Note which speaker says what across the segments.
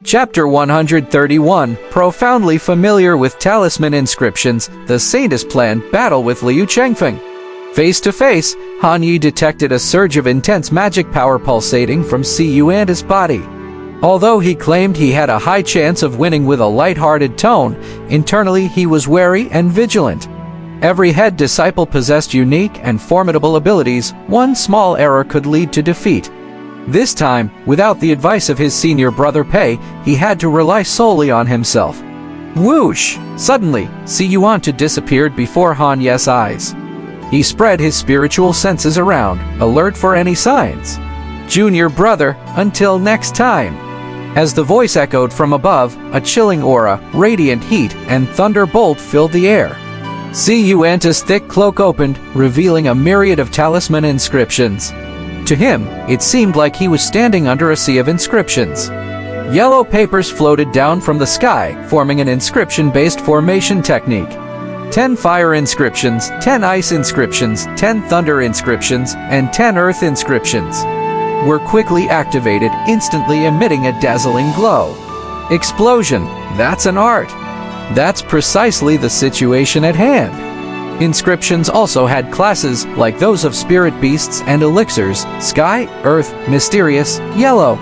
Speaker 1: Chapter 131. Profoundly familiar with talisman inscriptions, the Saint's plan battle with Liu Chengfeng. Face to face, Han Yi detected a surge of intense magic power pulsating from Siyu Anta's body. Although he claimed he had a high chance of winning with a light-hearted tone, internally he was wary and vigilant. Every head disciple possessed unique and formidable abilities. One small error could lead to defeat. This time, without the advice of his senior brother Pei, he had to rely solely on himself. Whoosh! Suddenly, Siyu Anta disappeared before Han Yi's eyes. He spread his spiritual senses around, alert for any signs. Junior brother, until next time. As the voice echoed from above, a chilling aura, radiant heat, and thunderbolt filled the air. Siyu Anta's thick cloak opened, revealing a myriad of talisman inscriptions. To him, it seemed like he was standing under a sea of inscriptions. Yellow papers floated down from the sky, forming an inscription-based formation technique. 10 fire inscriptions, 10 ice inscriptions, 10 thunder inscriptions, and 10 earth inscriptions were quickly activated, instantly emitting a dazzling glow. Explosion, that's an art. That's precisely the situation at hand. Inscriptions also had classes like those of spirit beasts and elixirs, sky, earth, mysterious, yellow.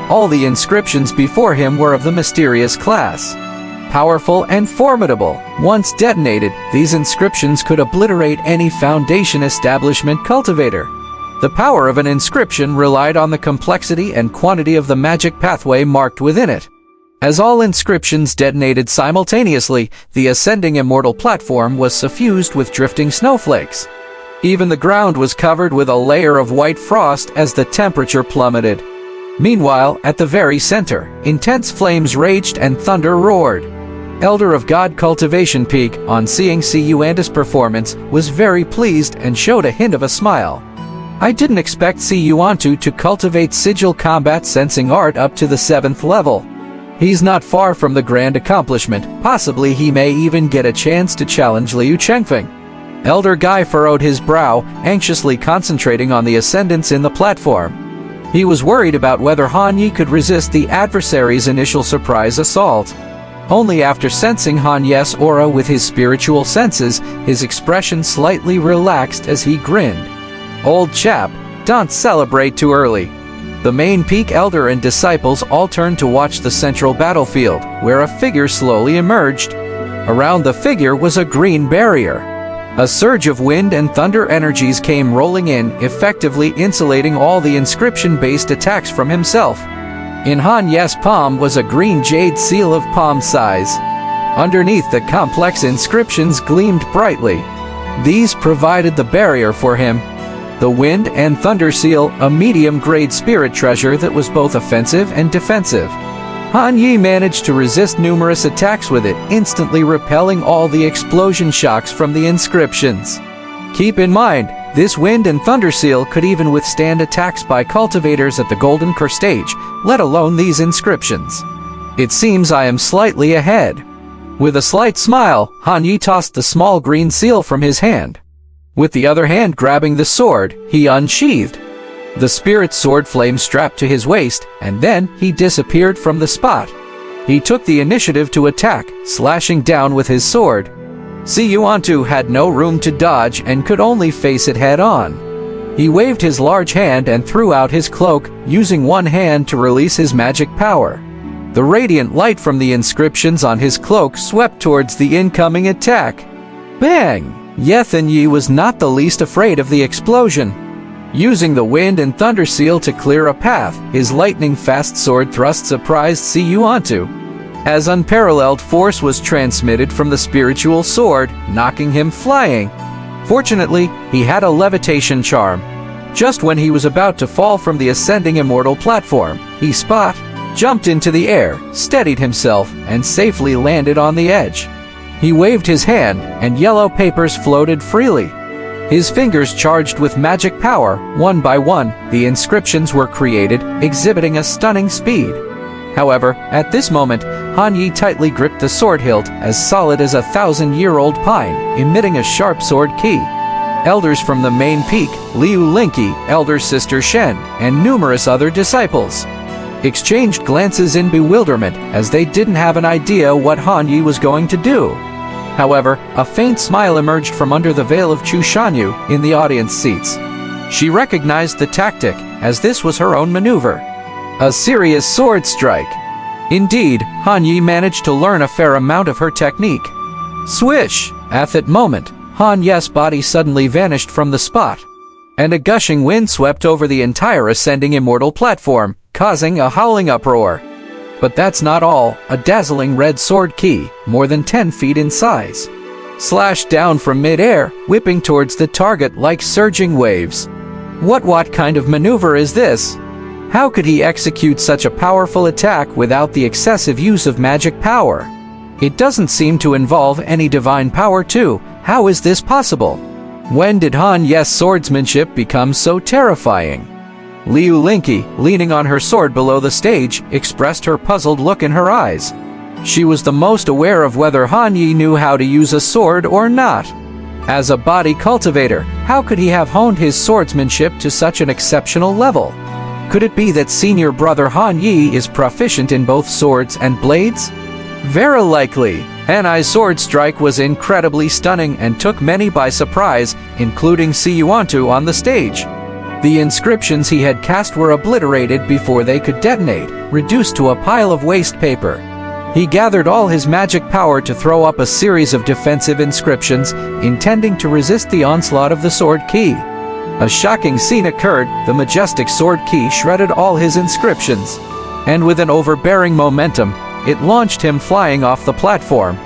Speaker 1: All the inscriptions before him were of the mysterious class. Powerful and formidable. Once detonated, these inscriptions could obliterate any foundation establishment cultivator. The power of an inscription relied on the complexity and quantity of the magic pathway marked within it. As all inscriptions detonated simultaneously, the ascending immortal platform was suffused with drifting snowflakes. Even the ground was covered with a layer of white frost as the temperature plummeted. Meanwhile, at the very center, intense flames raged and thunder roared. Elder of God Cultivation Peak, on seeing Siyu Anta's performance, was very pleased and showed a hint of a smile. I didn't expect Siyu Anta to cultivate sigil combat sensing art up to the 7th level. He's not far from the grand accomplishment. Possibly he may even get a chance to challenge Liu Chengfeng. Elder Guy furrowed his brow, anxiously concentrating on the ascendants in the platform. He was worried about whether Han Yi could resist the adversary's initial surprise assault. Only after sensing Han Yi's aura with his spiritual senses, his expression slightly relaxed as he grinned. Old chap, don't celebrate too early. The main peak elder and disciples all turned to watch the central battlefield, where a figure slowly emerged. Around the figure was a green barrier. A surge of wind and thunder energies came rolling in, effectively insulating all the inscription-based attacks from himself. In Han Yi's palm was a green jade seal of palm size. Underneath, the complex inscriptions gleamed brightly. These provided the barrier for him. The Wind and Thunder Seal, a medium-grade spirit treasure that was both offensive and defensive. Han Yi managed to resist numerous attacks with it, instantly repelling all the explosion shocks from the inscriptions. Keep in mind, this Wind and Thunder Seal could even withstand attacks by cultivators at the Golden Core stage, let alone these inscriptions. It seems I am slightly ahead. With a slight smile, Han Yi tossed the small green seal from his hand. With the other hand grabbing the sword, he unsheathed the spirit sword flame strapped to his waist, and then he disappeared from the spot. He took the initiative to attack, slashing down with his sword. Siyu Anta had no room to dodge and could only face it head-on. He waved his large hand and threw out his cloak, using one hand to release his magic power. The radiant light from the inscriptions on his cloak swept towards the incoming attack. Bang! Yethan Yi was not the least afraid of the explosion. Using the Wind and Thunder Seal to clear a path, his lightning-fast sword thrust surprised Siyu Anta. As unparalleled force was transmitted from the spiritual sword, knocking him flying. Fortunately, he had a levitation charm. Just when he was about to fall from the ascending immortal platform, he jumped into the air, steadied himself, and safely landed on the edge. He waved his hand, and yellow papers floated freely. His fingers charged with magic power. One by one, the inscriptions were created, exhibiting a stunning speed. However, at this moment, Han Yi tightly gripped the sword hilt, as solid as a 1,000-year-old pine, emitting a sharp sword key. Elders from the main peak, Liu Linqi, elder sister Shen, and numerous other disciples exchanged glances in bewilderment as they didn't have an idea what Han Yi was going to do. However, a faint smile emerged from under the veil of Chu Shanyu in the audience seats. She recognized the tactic, as this was her own maneuver. A serious sword strike. Indeed, Han Yi managed to learn a fair amount of her technique. Swish! At that moment, Han Yi's body suddenly vanished from the spot, and a gushing wind swept over the entire ascending immortal platform, causing a howling uproar. But that's not all. A dazzling red sword key, more than 10 feet in size, slashed down from mid-air, whipping towards the target like surging waves. What kind of maneuver is this? How could he execute such a powerful attack without the excessive use of magic power? It doesn't seem to involve any divine power too. How is this possible? When did Han Yi's swordsmanship become so terrifying? Liu Linky, leaning on her sword below the stage, expressed her puzzled look in her eyes. She was the most aware of whether Han Yi knew how to use a sword or not. As a body cultivator, how could he have honed his swordsmanship to such an exceptional level? Could it be that senior brother Han Yi is proficient in both swords and blades? Very likely. Han Yi's sword strike was incredibly stunning and took many by surprise, including Si Yuantu on the stage. The inscriptions he had cast were obliterated before they could detonate, reduced to a pile of waste paper. He gathered all his magic power to throw up a series of defensive inscriptions, intending to resist the onslaught of the sword key. A shocking scene occurred. The majestic sword key shredded all his inscriptions, and with an overbearing momentum, it launched him flying off the platform,